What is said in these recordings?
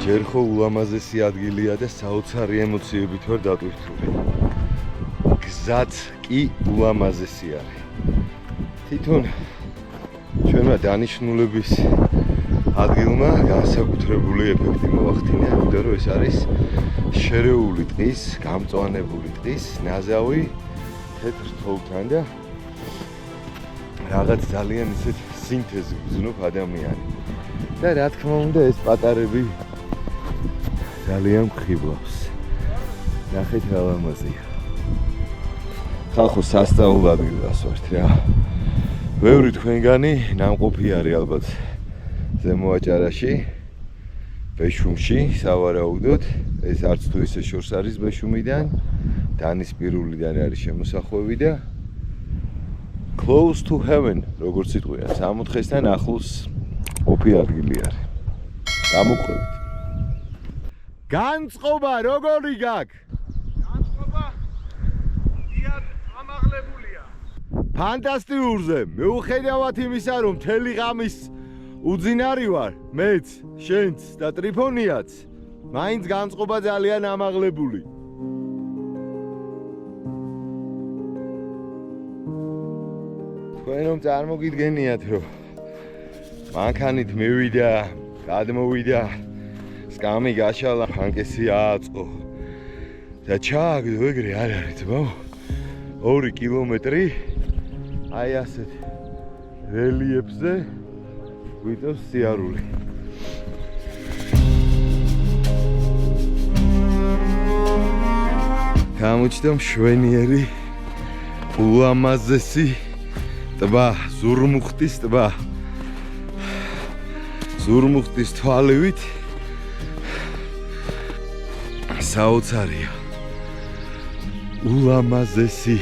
ჯერ ხო ულამაზესი ადგილია და საოცარი ემოციებით ვარ დატვირთული. გზაც კი ულამაზესი არის. თვითონ ჩვენმა დანიშნულების ადგილმა განსაკუთრებული ეფექტი მოახდინა, იმიტომ რომ ეს არის შერეული ტყის, გამწვანებული ტყის ნაზავი თეთრ თოვლთან და რაღაც ძალიან ისეთ სინთეზი გრძნობ ადამიანი. და რა თქმა უნდა ეს პატარები ძალიან მხიბლავს. ნახეთ რა ლამაზია. ხალხო სასწაულ ადგილას ვართ რა. ბევრი თქვენგანი ნამყოფი არის ალბათ ზემო აჭარაში, ბეშუმში, სავარაუდოდ. ეს არც თუ ისე შორს არის ბეშუმიდან, დანისპირულიდან არის შემოსახვევი და close to heaven, როგორც იტყვია, სამოთხესთან ახლოს ყოფი ადგილი არის. გამოყვებით. განწყობა როგორი გაქვს? განწყობა დიად ამაღლებულია. ფანტასტიკურზე. მიუხედავად იმისა, რომ მთელი ღამის უძინარი ვარ, მეც, შენც და ტრიფონიაც, მაინც განწყობა ძალიან ამაღლებული. თქვენ რომ წარმოგიდგენიათ, რომ მანქანით მივიდა, გადმოვიდა, სკამი გაშალა, ფანკესი ააწყო და ჩააგდო ეგრე არ არის თქო. 2 კილომეტრი აი ასეთ რელიეფზე გვიწევს სიარული. გამოჩნდა მშვენიერი ულამაზესი ტბა, ზურმუხტის ტბა. ზურმუხტის თვალივით საოცარია. ულამაზესი.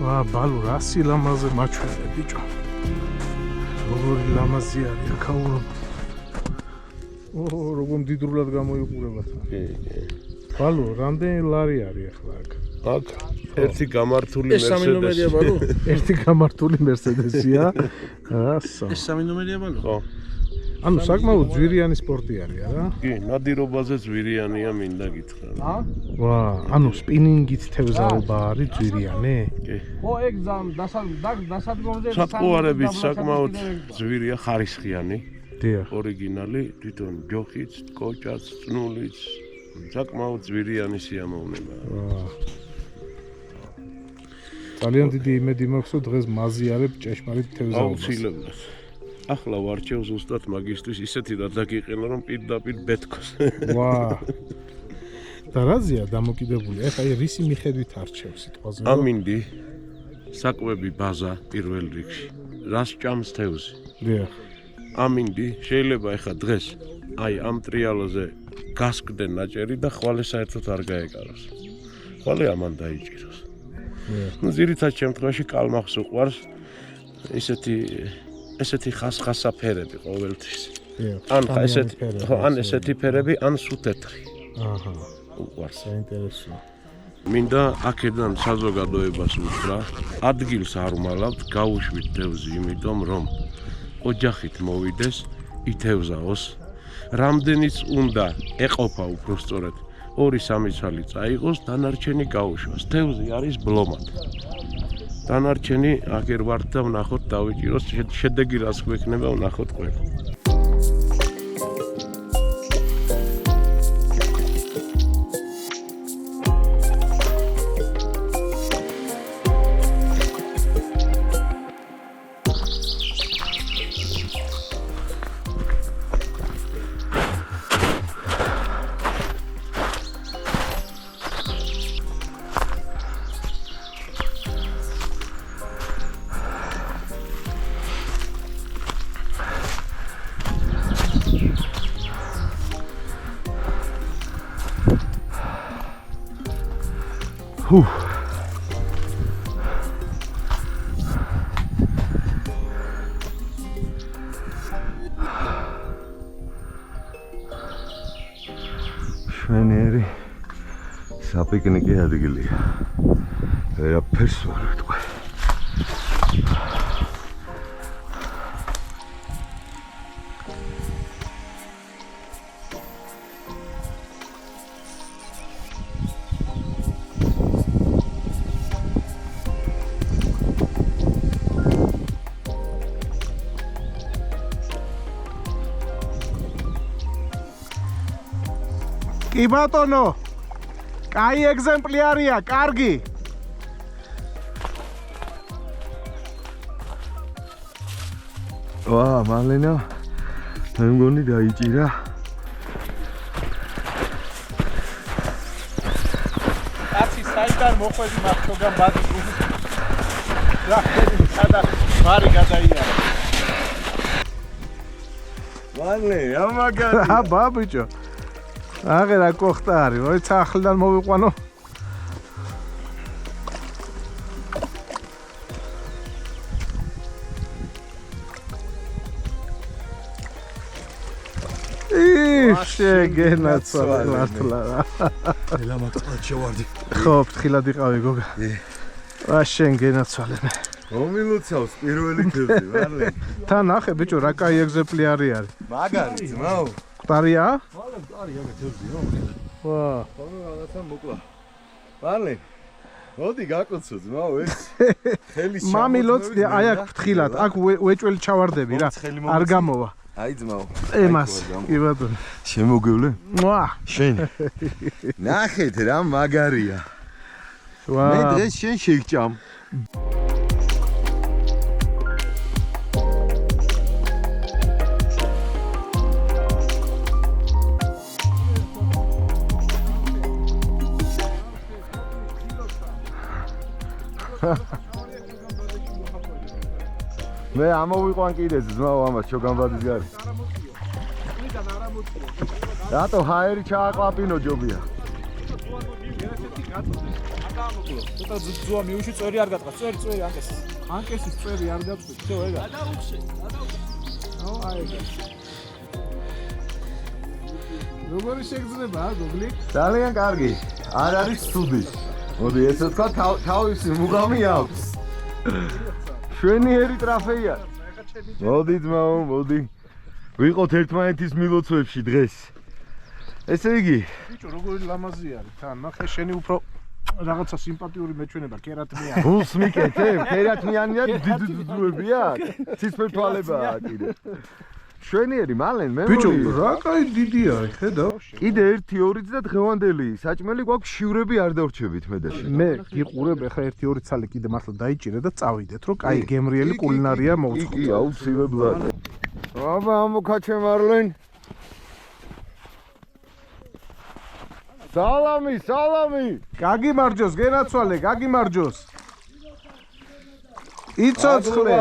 ვა, ბალო, რა სილამაზე მაჩვენე ბიჭო. როგორი ლამაზი არის აქაურო. როგორ მდიდრულად გამოიყურებათ. ბალო, რამდენი ლარი არის ახლა აქ? აქ ერთი გამართული ეს 3 ნომერია ბალო? ერთი გამართული მერსედესია. ასა. ეს 3 ნომერია ბალო? ხო. ანუ საკმაოდ ძვირიანი სპორტი არის, არა? კი, ნადირობაზე ძვირიანია მინდა გითხრა. ვა, ანუ სპინინგით თევზაობა არის ძვირიანი? კი. ხო, ეგ დასადგომზე სატყუარებით საკმაოდ ძვირია, ხარისხიანი. დიახ. ორიგინალი, თვითონ ჯოხიც, კოჭაც, წნულიც, საკმაოდ ძვირიანი სიამოვნებაა. ძალიან დიდი იმედი მაქვს, რომ დღეს მაზიარებ ჭეშმარიტ თევზაობას. აუცილებლად. ახლა ვარჩევ ზუსტად მაგისტვის ისეთი რა დაგიყენა, რომ პირდაპირ ბეთქოს. ვა. და რაზეა დამოკიდებული? ეხლა რისი მიხედვით არჩევ სიტყვაზე? ამინდი საკვები ბაზა პირველ რიგში. რას ჭამს თევზი? დიახ. ამინდი შეიძლება ეხლა დღეს აი ამ ტრიალოზე გასკდნენ ნაჭერი და ხვალე საერთოდ არ გაეკაროს. ხვალე ამან დაიჭიროს. ნუ ძირითად შემთხვევაში კალმახს უყვარს ესეთი ხასხასა ფერები ყოველთვის. ან ესეთი ფერები, ან სუთეთრი. აჰა. უყვარს. საინტერესოა. მინდა აქედან საზოგადოებას უთხრა, ადგილს არ უმალავთ, გაუშვით თევზი, იმიტომ რომ ოჯახით მოვიდეს, ითევზაოს. რამდენიც უნდა ეყოფა უпростоრად 2-3 ცალი წაიღოს, დანარჩენი გაუშვას. თევზი არის ბლომად. დანარჩენი აგერ ვართ და ვნახოთ დავიჭიროს, შედეგი რას გვექნება ვნახოთ ყველა. შვენიერი საპიკნიკე ადგილია. ვერაფერს ვერ ვიტყვი. კი ბატონო. კაი ეგზემპლარია, კარგი. ვა, მალენა. მე მგონი დაიჭირა. კაცი საიდან მოხვედი მახჩოგან ბადის გულის. რახედი სადა ბარი გადაიარა. მალე, ამაგარი. აბა ბიჭო. აღე რა კოხტა არის, როცა ახლიდან მოვიყვანო. შეგენაცვალე მართლა. ელამა წყალ შევარდი. ხო, ფრთხილად იყავი გოგა. რა შენ გენაცვალე მე. მომილოცავს პირველი თევზი, მალე. თან ახე ბიჭო, რა კაი ეგზემპლარი არის. მაგარი ძმაო. მყარია? მალე მყარია თევზიო. ვა. ხოლმე რაღაცა მოკლა. მალე. მოდი გაკოცო ძმაო ეს. ხელის მამილოცდი აი აქ ფრთხილად, აქ უეჭველი ჩავარდები რა. არ გამოვა. აი ძმაო. ემას, კი ბატონო. შემოგვევლე? ვა. შენ. ნახეთ რა მაგარია. ვა. მე დღეს შენ შეგჭამ. მე ამოვიყვან კიდე ძმაო ამას ჩოგანბადის გარი. რატო ჰაერი ჩააყლაპინო ჯობია. ცოტა ძუა მიუში წვერი არ გატყვა, წვერი ანკესის. ანკესის წვერი არ გატყვა, всё ეგა. გადაუხშე. აუ აი ეგ. როგორი შეგრძნება გოგლი? ძალიან კარგი. არ არის ცუდი. მოდი ესე თქვა თავისი მუღამი აქვს. შვენიერი ტრაფეია. მოდი ძმაო, მოდი. ვიყოთ ერთმანეთის მილოცვებში დღეს. ესე იგი, ბიჭო, როგორი ლამაზი არის. თან ნახე შენი უფრო რაღაცა სიმპათიური მეჩვენება, კერატმია. გულს მიკეთებ, ქერათმიანია დიდძუებია. ცისფერთვალებაა კიდე. შვენიერი მალენ მე ბიჭო, რა კაი დიდი არის, ხედავ? კიდე 1-2 და დღევანდელი საჭმელი გვაქვს შივრები არ დავრჩებით მე და შენ. მე გიყურებ ახლა 1-2 ცალი კიდე მართლა დაიჭირე და წავიდეთ, რომ კაი გემრიელი კულინარია კი, მოვწყოთ. აუცილებლად. აბა ამოქაჩე მარლენ. სალამი, სალამი. გაგიმარჯოს, გენაცვალე, გაგიმარჯოს. იცოცხლე.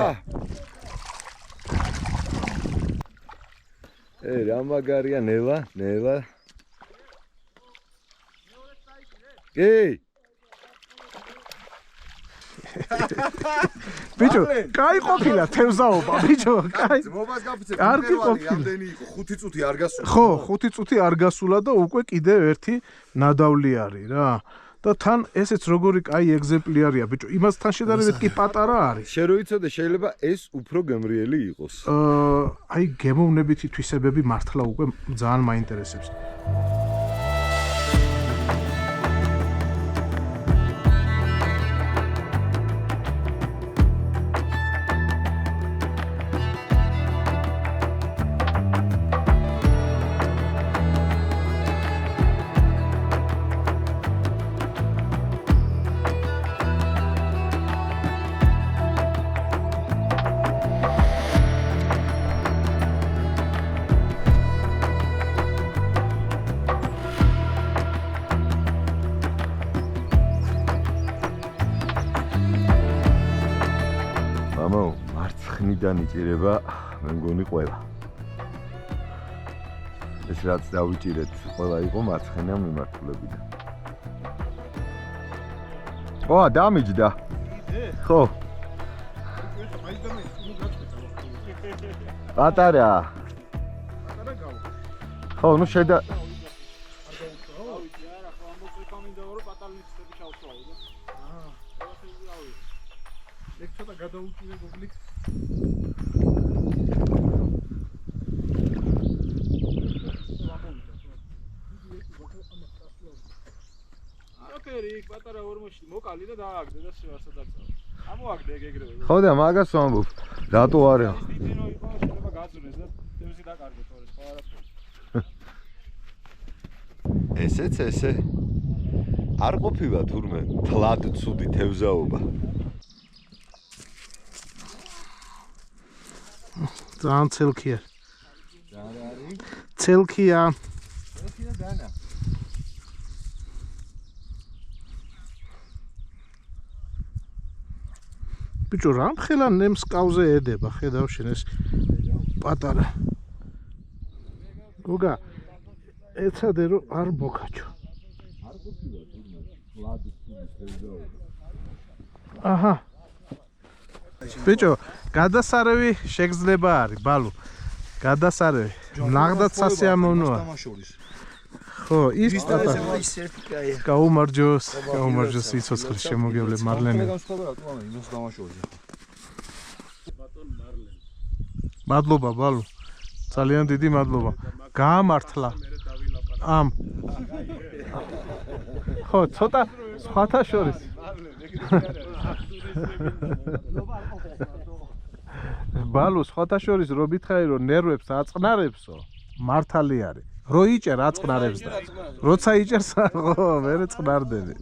რა მაგარია ნელა, ნელა. კი. ბიჭო, კაი ყოფილა თევზაობა, ბიჭო, კაი. ძმობას გაფიცებ, კარგი მერვალი ყოფილა. რამდენი იყო? 5 წუთი არ გასულა. ხო, 5 წუთი არ გასულა და უკვე კიდევ ერთი ნადავლი არის რა. და თან ესეც როგორი კაი ეგზემპლარია, ბიჭო, იმასთან შედარებით კი პატარა არის. შენ რო იცოდე, შეიძლება ეს უფრო გემრიელი იყოს. აი გემოვნებითი თვისებები მართლა უკვე ძალიან მაინტერესებს. მარცხნიდან იჭირება, მე მგონი ყველა. ეს რაც დავიჭირეთ, ყველა იყო მარცხენა მიმართულებიდან. ო, დამიჯდა. ხო. პატარა. ხო, ნუ შედა ეგ ცოტა გადაუჭირე გოგლი. ოკეი, პატარა ორმოში მოკალი და დააგდე და შევასა დაწვა. ამოაგდე ეგრევე. ხო და მაგას ვამბობ. რატო არა? დიდინო იყო, შეიძლება გაძვნეს და თევზი დაკარგეთ, თორე სხვა არაფერი. ესეც ესე. არ ყოფილა თურმე თლად ცუდი თევზაობა. ძალიან ცელქია. ცელქია. ბიჭო, რამხელა ნემს კავზე ედება, ხედავ შენ ეს პატარა. გოგა, ეცადე რომ არ მოგაჩო. აჰა. ბიჭო, გადასარევი შეგძლება არის, ბალუ. გადასარევი. ნახდაც სასიამოვნოა. ხო, ის პატარა. გაუმარჯოს, სიცოცხლის შემოგევლე მარლენე. მადლობა, ბალუ. ძალიან დიდი მადლობა. გაამართლა. ამ. ხო, ცოტა სხვათა შორის. ბალუ, სხვათა შორის რო მითხარი რომ ნერვებს აწყნარებსო, მართალი არის. რო იჭერ აწყნარებს და როცა იჭერს, ხო, მერე წყნარდები.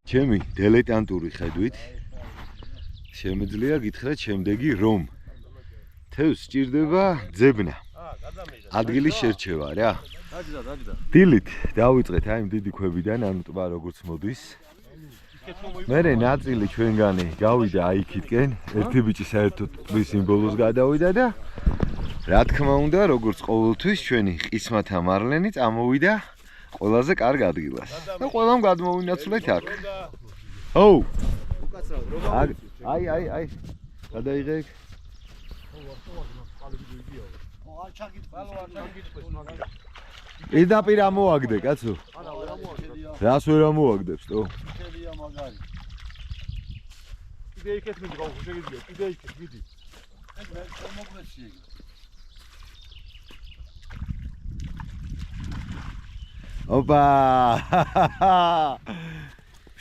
ჩემი დილეტანტური ხედვით შემიძლია გითხრათ შემდეგი რომ თევზს სჭირდება ძებნა. ადგილის შერჩევა რა. დილით დავიწყეთ აი იმ დიდი ქვებიდან, ანუ ტბა როგორც მოდის. მერე ნაწილი ჩვენგანი გავიდა აი იქითკენ, ერთი ბიჭი საერთოდ ტბის სიმბოლოს გადავიდა და რა თქმა უნდა, როგორც ყოველთვის ჩვენი ყისმათა მარლენი წამოვიდა ყველაზე კარგ ადგილას. და ყველამ გადმოვინაცვლეთ აქ. ო! აი. გადაიღე. პირდაპირ ამოაგდე, კაცო. რას ვერ ამოაგდებს, თო? კიდე იქეთ მიდი, გაუხო შეგიძლია, კიდე იქეთ მიდი. ოპა!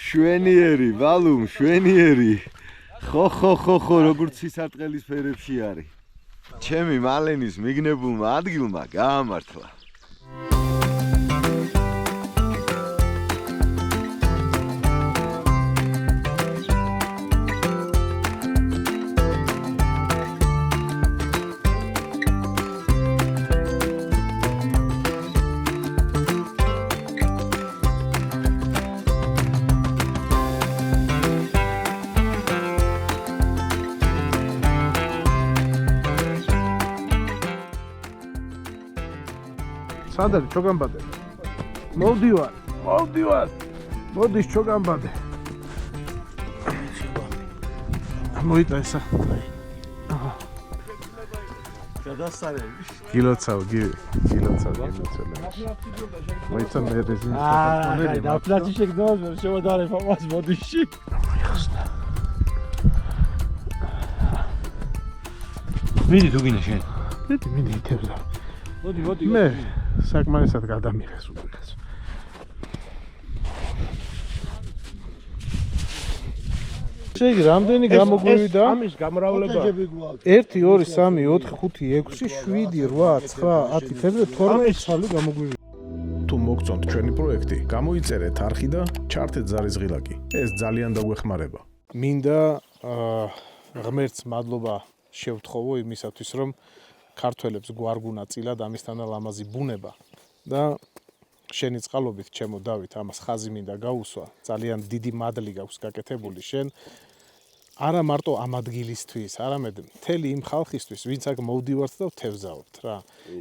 შვენიერი, ბალუმ, შვენიერი. ხო, როგორც სისარტყელის ფერებში არის. ჩემი მალენის მიგნებულმა ადგილმა გაამართლა. სადარი ჩოგამბადე. მოვდივარ. მოდის ჩოგამბადე. მოიტა ესა. გადასარევი. გილოცავ. მოიცა მე რეზინს. და პლატი შეგდავს, შემოდარებ ამას მოდიში. მიდი თუ გინდა შენ. მიდი ითევზა. მოდი. მე საკმარისად გადამიღეს უბრალოდ. შეგი რამდენი გამოგვივიდა? ამის გამრავლება 1 2 3 4 5 6 7 8 9 10 ფებრუარი 12 წელი გამოგვივიდა. თუ მოგწონთ ჩვენი პროექტი, გამოიწერეთ არხი და ჩართეთ ზარიზღილაკი. ეს ძალიან დაგვეხმარება. მინდა ღმერთს მადლობა შევთხოვო იმისათვის, რომ ქართველებს გვარგუნა წილად ამისთანა ლამაზი ბუნება და შენი წყალობით ჩემო დავით ამას ხაზი მინდა გაუსვა. ძალიან დიდი მადლი გაქვს გაკეთებული შენ არა მარტო ამ ადგილისთვის, არამედ მთელი იმ ხალხისთვის, ვინც აქ მოვდივართ და ვთევზაობთ რა.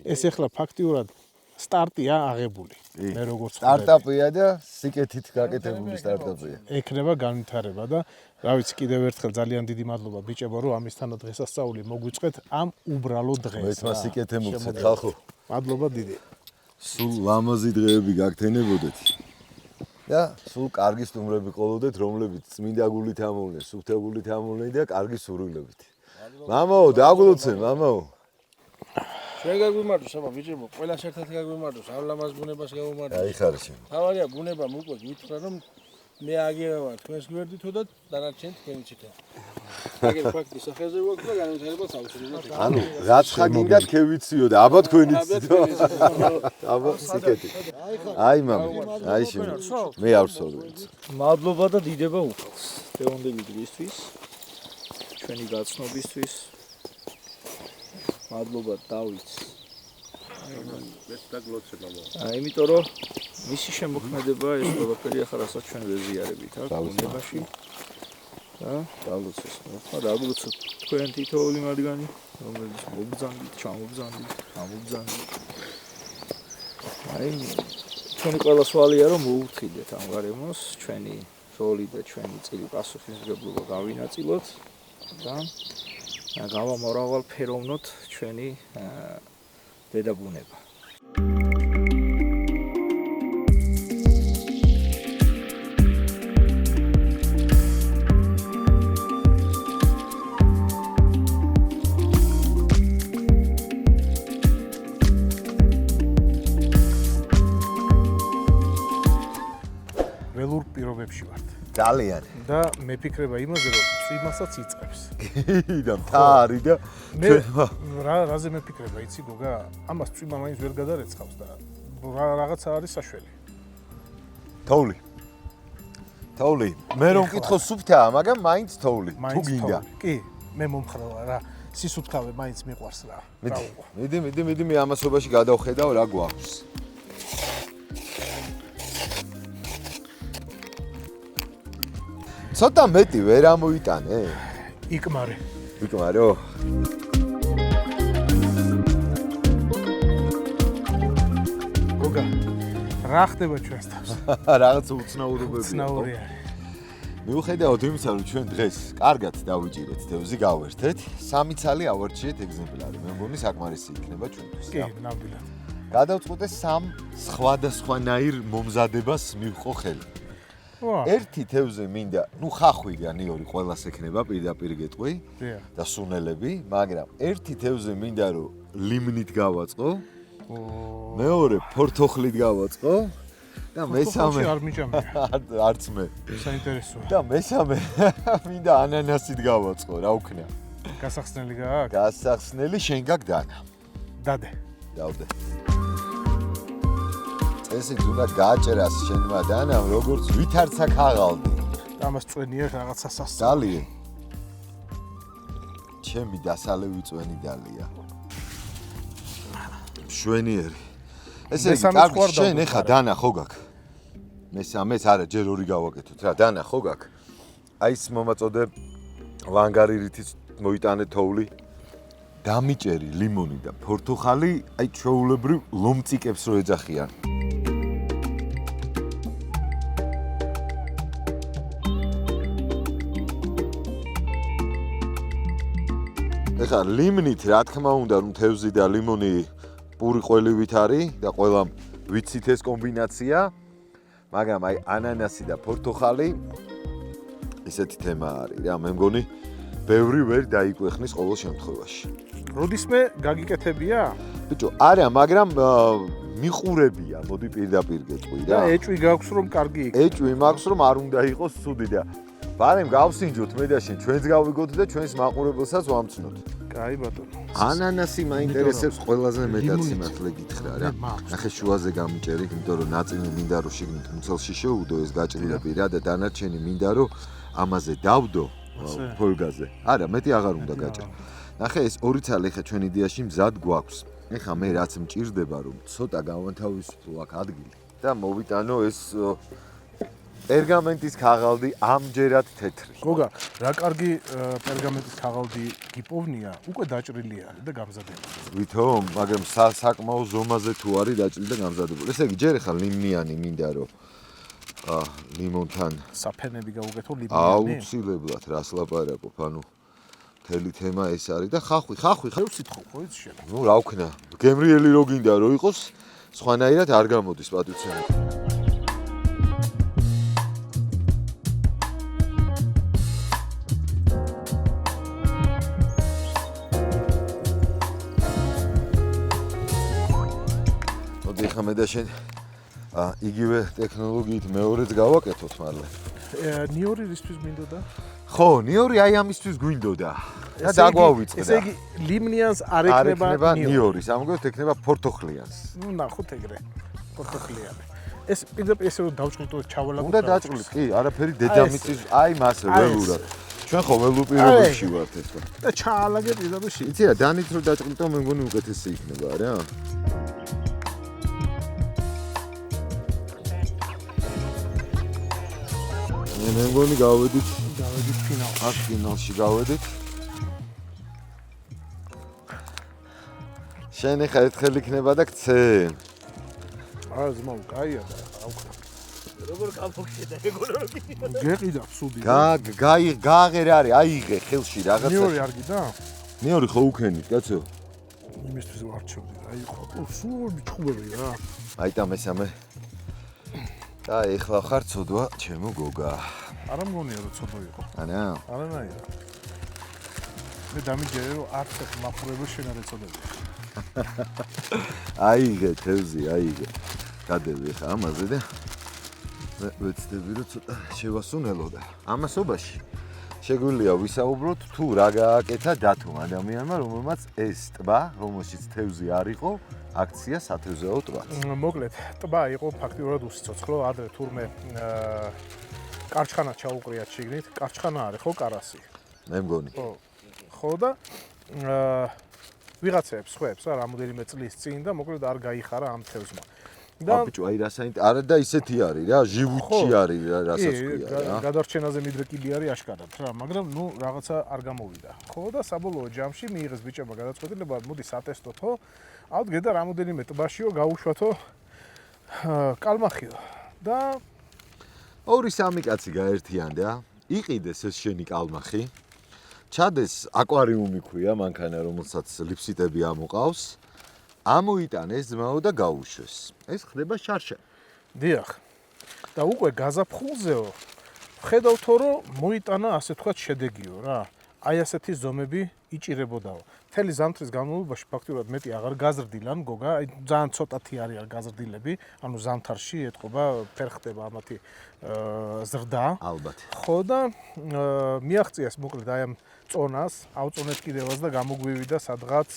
ეს ახლა ფაქტიურად სტარტია აღებული. მე როგორც სტარტაპია და სიკეთით გაკეთებული სტარტაპია. ექნება განვითარება და რა ვიცი კიდევ ერთხელ ძალიან დიდი მადლობა ბიჭებო რომ ამისთანა დღესასწაული მოგვიწყეთ ამ უბრალო დღეს. მეც მას სიკეთე მოგცეთ ხალხო. მადლობა დიდი. სულ ლამაზი დღეები გაგთენებოდეთ. და სულ კარგი სტუმრები ყოლოდეთ, რომლებიც წმინდა გულით ამოვნენ, სუფთა გულით ამოვნენ და კარგი სურვილებით. მამაო, დაგვლოცე, მამაო. ჩვენ გაგვიმარჯოს, აბა ბიჭებო, ყველას ერთად გაგვიმარჯოს, ამ ლამაზ ბუნებას გავუმარჯოს. აიხარე შენ. თავარია ბუნება მოყვეთ, ვითხრა რომ მე აგერა ვარ თქვენს გვერდითო და დანარჩენ თქვენი ჩიქა. აგერ ფაქტი სახეზე ვაქვს და განვითარებას აუცილებლად. ანუ რაც ხა გინდათ ქევიციო და აბა თქვენი ცდო. აბა სიკეთი. აი მამა, აი შენ. მე არ ვსოლვით. მადლობა და დიდება უხალს დევონდელი დღისთვის ჩვენი გაცნობისთვის მადლობა დავით იმიტომ რომ მისი შემოქმედება ეს ყველაფერი ახლა რასაც ჩვენ ვეზიარებით აქ გუნდებაში და დაგლოცოს ხო დაგლოცოთ თქვენ თითოეული მათგანი რომელიც მოგბრძანდით ჩამობრძანდით გამობრძანდით აი ჩვენი ყველა სვალია რომ მოუთხიდეთ ამ გარემოს ჩვენი როლი და ჩვენი წილი პასუხისმგებლობა გავინაწილოთ და გავამრავალფეროვნოთ ჩვენი დედაბუნება პირობებში ვართ. ძალიან. და მე ფიქრება იმაზე, რომ წვიმასაც იწყებს. და მთარი და რაზე მე ფიქრება, იცი გოგა? ამას წვიმა მაინც ვერ გადარეცხავს და რაღაცა არის საშველი. თოვლი. თოვლი. მე რომ ვკითხო სუფთაა, მაგრამ მაინც თოვლი. თუ გინდა. კი, მე მომხრევა რა. სისუფთავე მაინც მიყვარს რა. მიდი მე ამასობაში გადავხედავ რა გვაქვს. ცოტა მეტი ვერ ამოიტანე? იკმარე. იკმარეო? გოგა, რა ხდება ჩვენს თავს? რაღაც უცნაურობებია. უცნაური არის. მიუხედავად იმისა, რომ ჩვენ დღეს კარგად დავიჭირეთ თევზი გავერთეთ, 3 ცალი ავარჩიეთ ეგზემპლარი. მე მგონი საკმარისი იქნება ჩვენთვის. კი, ნამდვილად. გადავწყვეტე 3 სხვადასხვანაირ მომზადებას მივყო ხელი. ერთი თევზი მინდა, ხახვიდან იორი ყველას ექნება პირდაპირ გეტყვი და სუნელები, მაგრამ ერთი თევზი მინდა რომ ლიმნით გავაწყო. მეორე ფორთოხლით გავაწყო და მესამე არ მიჭამია. არც მე. საინტერესოა. და მესამე მინდა ანანასით გავაწყო, რა უქნა. გასახსნელი გააქვს? გასახსნელი შენ გაქვს დანა. დადე. დავდე. ესე თუნდა გააჭერას შენმა დანამ როგორც ვითარცა ქაღალდი. ამას წვენია რაღაცა სასწაული. დალი. ჩემი დასალევი წვენი დალია. შვენიერი. ესე იგი, კარგი, შენ ეხა დანა ხო გაქვს? მესამეს არა, ჯერ ორი გავაკეთოთ რა, დანა ხო გაქვს? აი ეს მომაწოდე ლანგარირითიც მოიტანე თოვლი. დამიჭერი ლიმონი და ფორთოხალი, აი ჩვეულებრივ ლომწიკებს რო ეძახიან. ეხა ლიმნით რა თქმა უნდა რომ თევზი და ლიმონი პური ყველივით არის და ყველამ ვიცით ეს კომბინაცია, მაგრამ აი ანანასი და ფორთოხალი ესეთი თემა არის რა, მე მგონი ბევრი ვერ დაიკვეხნის ყოველ შემთხვევაში. როდისმე გაგიკეთებია? ბიჭო, არა, მაგრამ მიყურებია, მოდი პირდაპირ გეტყვი რა. და ეჭვი გაქვს რომ კარგი იქნება. ეჭვი მაქვს რომ არ უნდა იყოს ცუდი და ბარემ გავსინჯოთ მე და შენ ჩვენს გავიგოთ და ჩვენს მაყურებელსაც ვამცნოთ. კაი ბატონო. ანანასი მაინტერესებს ყველაზე მეტად სიმართლე გითხრა რა. ნახე შუაზე გამიჭერი, იმიტომ რომ ნაწილი მინდა რომ შიგნით მუცელში შეუდო ეს გაჭრილი პირა და დანარჩენი მინდა რომ ამაზე დავდო ფოლგაზე. არა, მეტი აღარ უნდა გაჭრო. ნახე ეს ორი ცალი ხა ჩვენ იდეაში მზად გვაქვს. ეხა მე რაც მჭირდება რომ ცოტა გავანთავისუფლო აქ ადგილი და მოვიტანო ეს პერგამენტის ქაღალდი ამჯერად თეთრი. გოგა, რა კარგი პერგამენტის ქაღალდი გიპოვნია, უკვე დაჭრილი არის და გამზადებული. ვითომ, მაგრამ საკმაო ზომაზე თუ არის დაჭრილი და გამზადებული. ესე იგი, ჯერ ახლა ლიმნიანი მინდა რომ ლიმონთან საფენები გავუკეთო ლიმონიანი. აუცილებლად რას ლაპარაკობ, ანუ მთელი თემა ეს არის და ხახვი, სიტყვა ხო იცი შენ. ნუ რა ვქნა, გემრიელი რო გინდა რომ იყოს, სხვანაირად არ გამოდის პატივცემით. ხამე და შენ იგივე ტექნოლოგიით მეორეც გავაკეთოთ მალე. ნიორი რისთვის მინდოდა? ხო, ნიორი აი ამისთვის გვინდოდა. და დაგვავიწყდა. ესე იგი ლიმნიანს არ არ ექნება ექნება ნიორის, ამგვარად ექნება პორტოხლიანს. ნუ ნახოთ ეგრე. პორტოხლიანი. ეს პირდაპირ ესე რომ დავჭყიდო ჩავალაგოთ. უნდა დაჭყიდოთ, კი, არაფერი დედამიწის, აი მასე ველურად. ჩვენ ხო ველუპირებულში ვართ ეს რა. და ჩაალაგე პირდაპირ შე. იცი რა, დანით რო დაჭყიდო, მე მგონი უკეთესი იქნება რა. მე მგონი გავედით ფინალში. აქ ფინალში გავედით. შენ ხა ერთხელ იქნება და გცე. ზმაო, კაია და აუქნა. როგორ გამოგჭედა ეგონა რომ გეყიდა ფსუდი. გააღერ არის, აიღე ხელში რაღაცა. ნიორი არ გიდა? ნიორი ხო უქენით, კაცო. იმისთვის ვარჩევდი. აი ხო, სულ მიჩხუბები რა. აიტა მესამე. და ეხლა ხარ ცოდვა, ჩემო გოგა. არა მგონია რომ ცოდვა იყო. ანა. არანაირად. მე დამიჯერე რომ არც ერთ მახურებელს შენ არ ეწოდები. აიღე თევზი, აიღე. გადები ხა ამაზე და ვეცდები რომ ცოტა შევასუნელო და ამასობაში შეგვიძლია ვისაუბროთ თუ რა გააკეთა დათომ ადამიანმა, რომელმაც ეს ტბა, რომელშიც თევზი არ იყო, აქცია სათევზეო ტბა. მოკლედ, ტბა იყო ფაქტიურად უსიცოცხლო, ადრე თურმე კარჩხანა ჩაუყრიათ შიგნით. კარჩხანა არის ხო კარასი? მე მგონი. ხო და ვიღაცებს ხვებს რა რამოდენიმე წლის წინ და მოკლედ არ გაიხარა ამ თევზმა. და ბიჭო, აი არა და ისეთი არის რა, ჟივუჩი არის რა, რასაც ქვია რა. გადარჩენაზე მიდრეკილი არის აშკარად რა, მაგრამ ნუ რაღაცა არ გამოვიდა. ხო და საბოლოო ჯამში მიიღეს ბიჭებმა გადაწყვეტილება, მოდი სატესტოთო. ავთ გედა რამოდენიმე ტბაშიო გაუშვათო კალმახიო და 2-3 კაცი გაერთიანდა, იყიდეს ეს შენი კალმახი. ჩადეს აკვარიუმი ქვია მანქანა, რომელსაც ლიფსიტები ამოყავს. ამოიტანეს ძმაო და გაუშვეს. ეს ხდება შარშა. დიახ. და უკვე გაზაფხულზეო ხედავთო რომ მოიტანა ასე თქვა შედეგიო რა. აი ასეთი ზომები იჭირებოდაო. მთელი ზამთრის განმავლობაში ფაქტიურად მეტი აღარ გაზრდილან გოგა, აი ძალიან ცოტათი არის გაზრდილები, ანუ ზამთარში ეთყობა ფერხდება ამათი ზრდა. ალბათ. ხო და მიაღწიეს მოკლედ აი ამ წონას, ავწონეთ კიდევაც და გამოგვივიდა სადღაც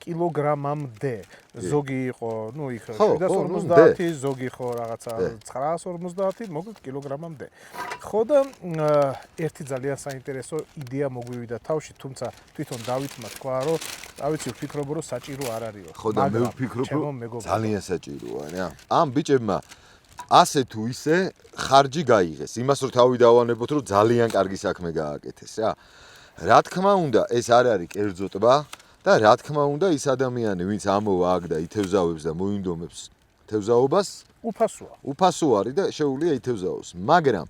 კილოგრამამდე. ზოგი იყო, ნუ იქ 750, ზოგი ხო რაღაცა 950, მოკლედ კილოგრამამდე. ხო და ერთი ძალიან საინტერესო იდეა მოგვივიდა თავში, თუმცა თვითონ დავითმა თქვა, რომ რა ვიცი, ვფიქრობ, რომ საჭირო არ არისო. ხო და მე ვფიქრობ, რომ ძალიან საჭიროა რა. ამ ბიჭებმა ასე თუ ისე ხარჯი გაიღეს. იმას რომ თავი დავანებოთ, რომ ძალიან კარგი საქმე გააკეთეს რა. რა თქმა უნდა, ეს არ არის კერძო ტბა. და რა თქმა უნდა ის ადამიანი ვინც ამოვა აქ და ითევზავებს და მოინდომებს თევზაობას უფასო არის და შეუძლია ითევზაოს მაგრამ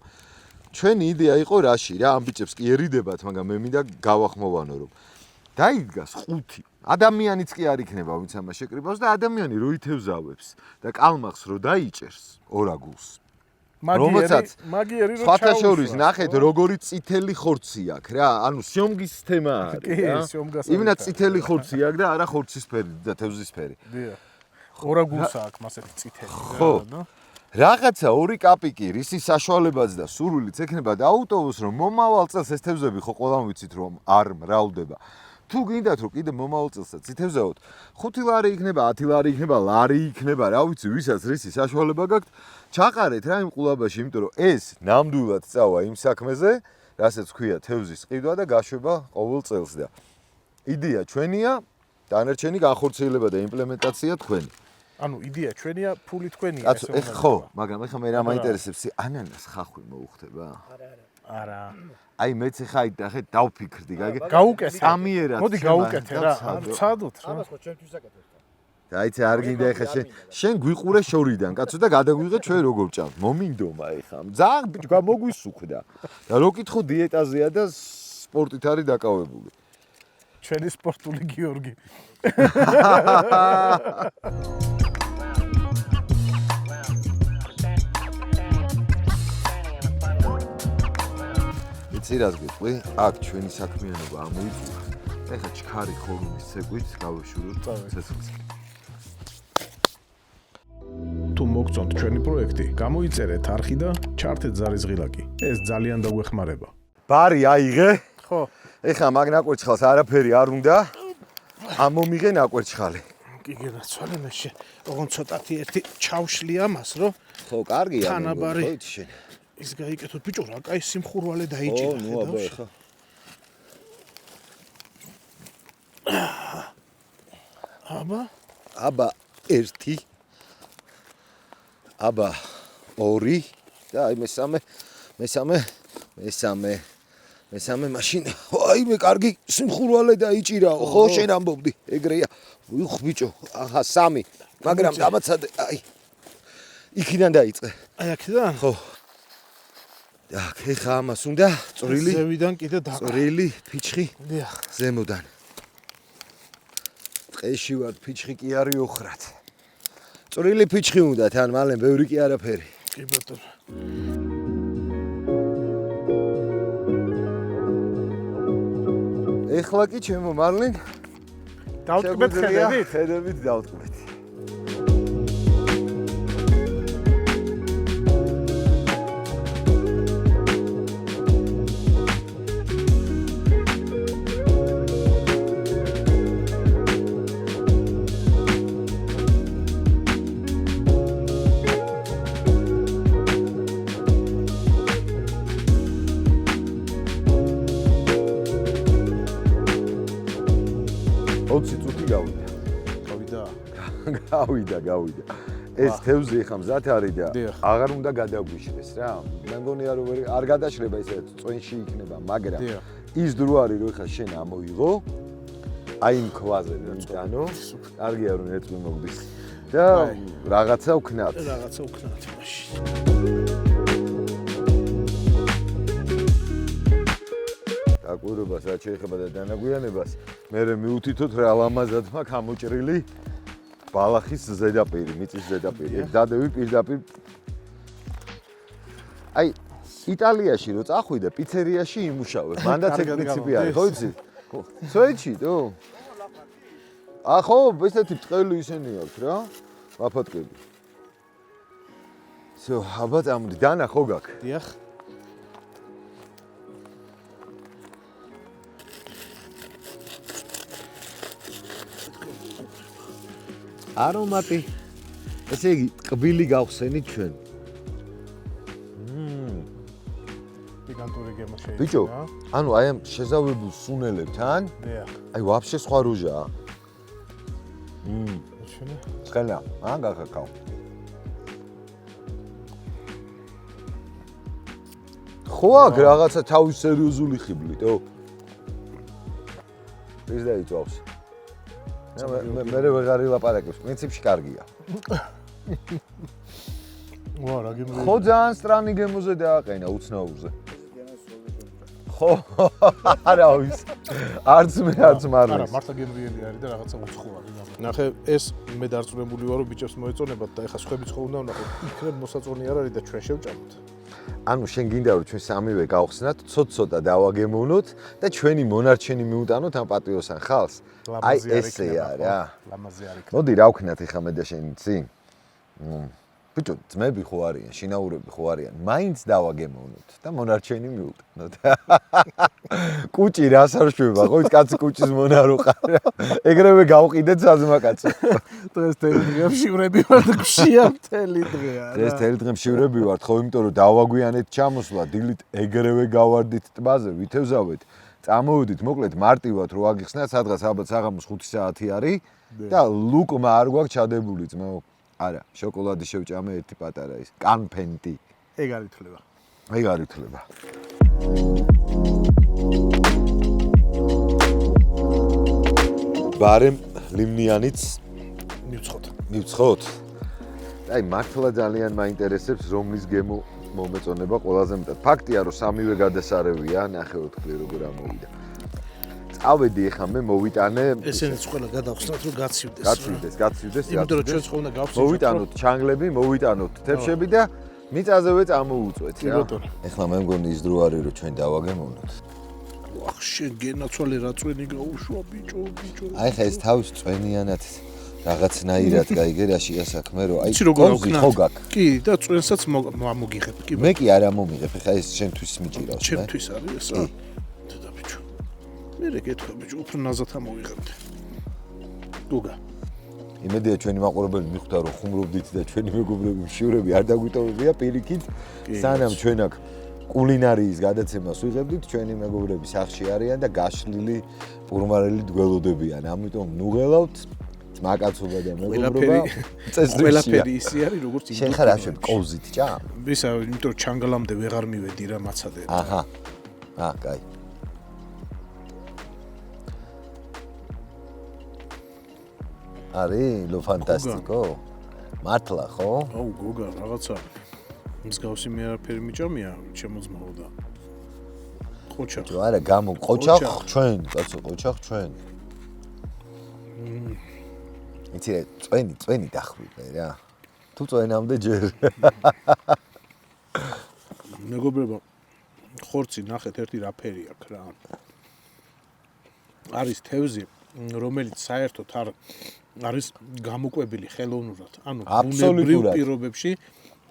ჩვენი იდეა იყო რაში რა ამ ბიჭებს კი ერიდებათ მაგრამ მე მინდა გავახმოვანო რომ დაიდგას 5 ადამიანიც კი არ იქნება ვინც ამას შეკრიბავს და ადამიანი რო ითევზავებს და კალმახს რო დაიჭერს ორაგულს მაგიერი რომ ფათაშორის ნახეთ როგორი წითელი ხორცი აქვს რა ანუ სიომგის თემა არის რა იმენა წითელი ხორცი აქვს და არა ხორცისფერი და თევზისფერი დიახ ორაგულსა აქვს მასეთი წითელი ხო რაღაცა 2 კაპიკი რისი საშუალებაც და სურვილიც ექნება და აუტოვოს რომ მომავალ წელს ეს თევზები ხო ყველამ ვიცით რომ არ მრავლდება თუ გინდათ რომ კიდე მომავალ წელსაც ითევზაოთ 5 ლარი იქნება 10 ლარი იქნება ლარი იქნება რა ვიცი ვისაც რისი საშუალება გაქვთ ჩაყარეთ რა იმ ყულაბაში, იმიტომ რომ ეს ნამდვილად წავა იმ საქმეზე, რასაც ქვია თევზის ყიდვა და გაშვება ყოველ წელს და იდეა ჩვენია, დანარჩენი განხორციელება და იმპლემენტაცია თქვენი. ანუ იდეა ჩვენია, ფული თქვენია ესე უნდა. ხო, მაგრამ ეხლა მე რა მაინტერესებს, ანანას ხახვი მოუხდება? არა. აი მეც ეხა აი დავფიქრდი, გაუკეთე. სამიერად. მოდი გაუკეთე რა, ცადოთ რა. ამას ხო ჩვენთვის აკეთებ. დაიცე არ გინდა ეხა შენ გვიყურე შორიდან კაცო და გადაგვიღე ჩვენ როგორ ჭამთ მომინდომა ეხა ძალიან ბიჭო მოგვისუხდა და რო კითხო დიეტაზეა და სპორტით არის დაკავებული ჩვენი სპორტული გიორგი იცი რას გეტყვი აქ ჩვენი საქმიანობა ამოიწურა ეხა ჩქარი ხოლმის ცეკვით გავეშუროთ ცეცხლს თუ მოგწონთ ჩვენი პროექტი, გამოიწერეთ არხი და ჩართეთ ზარის ღილაკი. ეს ძალიან დაგვეხმარება. ბარი აიღე. ხო. ეხლა მაგ ნაკვერცხალს არაფერი არ უნდა. ამომიღე ნაკვერცხალი. კი გენაცვალე მე ოღონდ ცოტათი ერთი ჩავშლი ამას, რომ ხო, კარგია. თანაბარი. ხო, შენ. ის გაიკეთოთ ბიჭო, რა კაი სიმხურვალე დაიჭირა. ნუ აბა ეხლა. აბა 1 აბა 2 და აი მესამე მაშინ აი მე კარგი სიმხურვალე დაიჭირაო ხო შენ ამბობდი ეგრეა უხ ბიჭო აჰა 3 მაგრამ დამაცადე აი იქიდან დაიწყე აი აქედან ხო აქ ეხა ამას უნდა წვრილი ზევიდან კიდე და წვრილი ფიჩხი დიახ ზემოდან ყეში ვარ ფიჩხი კი არის ოხრად წვრილი ფიჩხი უნდა თან მალე ბევრი კი არაფერი კი ბატონო ეხლა კი ჩემო მარლინ დავტკბეთ ხედებით ხედებით დავტკბეთ გავიდა. ეს თევზი ხა მზად არის და აღარ უნდა გადაგვიშრეს რა. მე მგონია რომ არ გადაშრება ესე წვენში იქნება, მაგრამ ის დრო არის რომ ხა შენ ამოიღო. აი იმ ქვაზე რომ წანო, კარგია რომ ეწვი მოგდის. და რაღაცა ვქნათ. მაშინ. დაკვირვებას რაც შეეხება და დანაგვიანებას, მე მივუთითოთ რა ლამაზად მაქვს ამოჭრილი. ბალახის ზედაპირი, მიწის ზედაპირი. დადევი პირდაპირ. აი, იტალიაში რო წახვიდე, პიცერიაში იმუშავე. მანდაც ეგ პრინციპი არის, ხო იცი? სვეჩი, თო? ახო, ესეთი ბრწყელი ისენი აქვს რა. ვაფატკები. всё, აბა წამოდი, დანა ხო გაქვს? დიახ. არომატი ესე იგი ტკბილი გავხსენით ჩვენ. პიკანტური გემო შეიძლება. ბიჭო, ანუ აი ამ შეზავებულ სუნელებთან, აი ვაფშე სხვა რუჟაა. შენე? ცხელა, გახაკავ. ხო აქ რაღაცა თავის სერიოზული ხიბლითო. ის დაიწვავს. მე ვეღარ ილაპარაკებს, პრინციპში კარგია. ვა, რა გემო. ხო ძალიან სტრანი გემოზე დააყენა უცნაურზე. ხო, არა ის. არც მე არც მარლის. არა, მართლა გემრიელი არის და რაღაცა უცხოა. ნახე, ეს მე დარწმუნებული ვარ, რომ ბიჭებს მოეწონებათ და ეხა სხვებიც ხო უნდა ვნახოთ. იქნებ მოსაწონი არ არის და ჩვენ შევჭამოთ. ანუ შენ გინდა რომ ჩვენ სამივე გავხსნათ, ცოტ-ცოტა დავაგემოვნოთ და ჩვენი მონარჩენი მიუტანოთ ამ პატიოსან ხალხს. აი ესეა რა. ლამაზი არის. მოდი რა ვქნათ ეხა მე და შენ იცი? ბიჭო, ძმები ხო არიან, შინაურები ხო არიან, მაინც დავაგემოვნოთ და მონარჩენი მიუტანოთ. კუჭი რას არ შვება, ხო, ის კაცი კუჭის მონარო ყარა. ეგრევე გავყიდეთ საზმაკაცო. დღეს თელი დღე მშივრები ვართ, გშია თელი დღეა რა. დღეს თელი დღე მშივრები ვართ, ხო, იმიტომ რომ დავაგვიანეთ ჩამოსვლა, დილით ეგრევე გავარდით ტბაზე, ვითევზავეთ. წამოვიდით, მოკლედ მარტივად რო აგიხსნათ, სადღაც ალბათ საღამოს 5 საათი არის და ლუკმა არ გვაქვს ჩადებული ძმაო. არა, შოკოლადი შევჭამე ერთი პატარა ის, კანფენტი. ეგ არ ითვლება. ეგ არ ითვლება. ბარემ ლიმნიანიც მივცხოთ. აი, მართლა ძალიან მაინტერესებს, რომლის გემო მომეწონება ყველაზე მეტად. ფაქტია, რომ სამივე გადასარევია, ნახევთ კლი როგორ ამოვიდა. წავედი ეხა მე მოვიტანე. ესენიც ყველა გადავხსნათ, რომ გაცივდეს. გაცივდეს. იმიტომ რომ ჩვენც ხომ უნდა გავხსნათ. მოვიტანოთ ჩანგლები, მოვიტანოთ თევშები და მიწაზევე წამოუწვეთ რა. ეხლა მე მგონი ის დრო არის, რომ ჩვენ დავაგემოვნოთ. ვახ, შენ გენაცვალე რა წვენი გაუშვა, ბიჭო. აი ხა ეს თავის წვენიანად რაღაცნაირად გაიგერაში ასაქმე რომ აი იცი როგორ კოვზი ავქნათ? ხო გაქვს კი და წვენსაც მოგიღებ კი მე კი არ ამომიღებ ეხლა ეს შენთვის მიჭირავს მე ჩემთვის არის ესა დედაბიჭო მე რეკეთქა ბიჭო უფრო ნაზად ამოვიღებთ გუგა იმედია ჩვენი მაყურებელი მიხვდა რომ ხუმრობდით და ჩვენი მეგობრები მშივრები არ დაგვიტოვებია პირიქით სანამ ჩვენ აქ კულინარიის გადაცემას ვიღებდით ჩვენი მეგობრები სახში არიან და გაშლილი პურმარელი გველოდებიან ამიტომ ნუღელავთ ძმაკაცობა და მეგობრობა წესრიგია ყველაფერი ისი არის როგორც იმ შენ ხარ აშენ კოვზით ჭა ისა იმიტომ ჩანგალამდე ვეღარ მივედი რა მაცადე აჰა კაი არის ლო ფანტასტიკო მართლა ხო აუ გოგა რაღაცა მსგავსი მე არაფერი მიჭამია შემოძმაო და ყოჩა ჯო არა გამო ყოჩა ჩვენ კაცო ყოჩა ჩვენ იცი წვენი დახვიდე რა თუ წვენამდე ჯერ მეგობრებო ხორცი ნახეთ ერთი რაფერი აქვს რა არის თევზი რომელიც საერთოდ არ არის გამოკვებილი ხელოვნურად ანუ ბუნებრივ პირობებში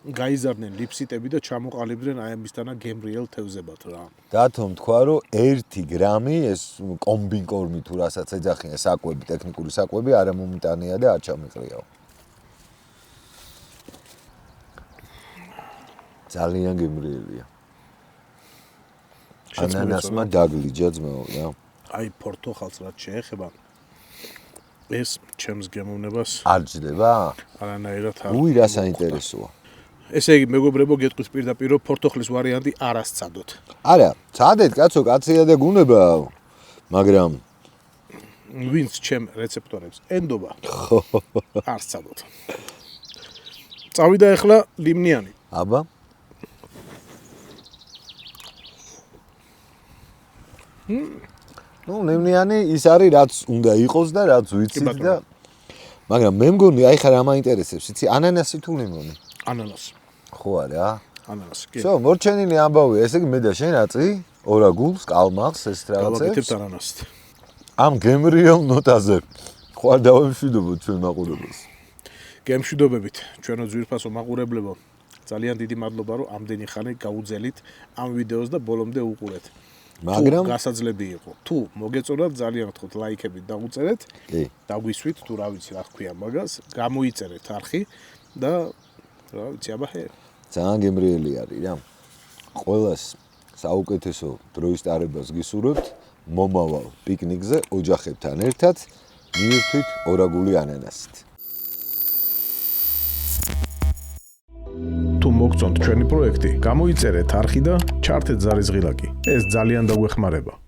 გაიზარდნენ ლიფსიტები და ჩამოყალიბდნენ აი ამისთანა გემრიელ თევზებად რა დათომ თქვა რომ 1 გრამი ეს კომბინკორმი თუ რასაც ეძახიან საკვები ტექნიკური საკვები არა მომიტანია და არ ჩამიყრიაო ძალიან გემრიელია ანანასმა დაგლიჯა ძმაო რა აი პორტოხალს რაც შეეხება ეს ჩემს გემოვნებას არ ჯდება არანაირად არ უი რა საინტერესოა ესე იგი მეგობრებო გეტყვის პირდაპირ პორტოხლის ვარიანტი არ ასწადოთ არა წადეთ კაცო კაცია და გუნება მაგრამ ვინც ჩემ რეცეპტორებს ენდობა არ სწადოთ წავიდა ახლა ლიმნიანი აბა ნუ ლიმნიანი ის არის რაც უნდა იყოს და რაც ვიცით და მაგრამ მე მგონი აი ხა რა მაინტერესებს იცი ანანასი თუ ლიმონი ანანასი ხო არა ანანასი კი всё მორჩენილი ამბავია ესე იგი მე და შენ აწი ორაგულს კალმახს ეს რაღაცებს გავაკეთებთ ანანასით ამ გემრიელ ნოტაზე ხო არ დავემშვიდობოთ ჩვენ მაყურებელს გემშვიდობებით ჩვენო ძვირფასო მაყურებლებო ძალიან დიდი მადლობა რომ ამდენი ხანი გაუძელით ამ ვიდეოს და ბოლომდე უყურეთ მაგრამ გასაძლები იყო თუ მოგეწონათ ძალიან გთხოვთ ლაიქებით დაუწერეთ კი დაგვისვით თუ რა ვიცი რა ქვია მაგას გამოიწერეთ არხი და რა ვიცი აბა ძალიან გემრიელი არის რა ყველას საუკეთესო დროის ტარებას გისურვებთ მომავალ პიკნიკზე ოჯახებთან ერთად მივირთვით ორაგული ანანასით თუ მოგწონთ ჩვენი პროექტი გამოიწერეთ არხი და ჩართეთ ზარისღილაკი ეს ძალიან დაგვეხმარება